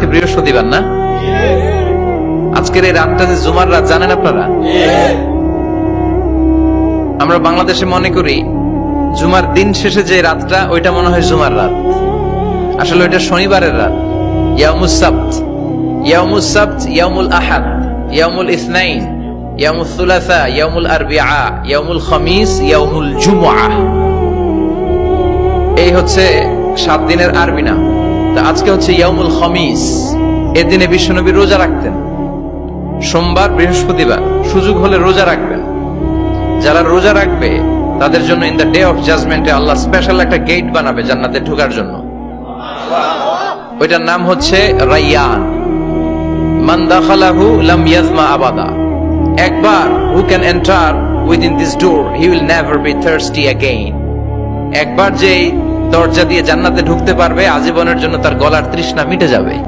আজকে বৃহস্পতিবার না? আজকের এই রাতটা যে জুমার রাত জানেন আপনারা? আমরা বাংলাদেশে মনে করি জুমার দিন শেষে যে রাতটা ওইটা মনে হয় জুমার রাত, আসলে ওইটা শনিবারের রাত। ইয়াউমুস সাবত, ইয়াউমুস সাবত, ইয়াউমুল আহাদ, ইয়াউমুল ইসনাইন, ইয়াউমুল সুলাসা, ইয়াউমুল আরবিআ, ইয়াউমুল খামিস, ইয়াউমুল জুমআহ। এই হচ্ছে 7 দিনের আরবি নাম। তা আজকে হচ্ছে ইয়াউমুল খামিস। এর দিনে বিশ্বনবী রোজা রাখতেন। সোমবার, বৃহস্পতিবার সুযোগ হলে রোজা রাখবেন। যারা রোজা রাখবে তাদের জন্য ইন দ্য ডে অফ জাজমেন্টে আল্লাহ স্পেশাল একটা গেট বানাবে জান্নাতে ঢোকার জন্য। ওইটার নাম হচ্ছে রাইয়ান। মান দাখালাহু লাম ইয়াজমা আবাদা। একবার who can enter within this door he will never be thirsty again. একবার যে দরজা দিয়ে জান্নাতে ঢুকতে পারবে আজীবনের জন্য তার গলার তৃষ্ণা মিটে যাবে।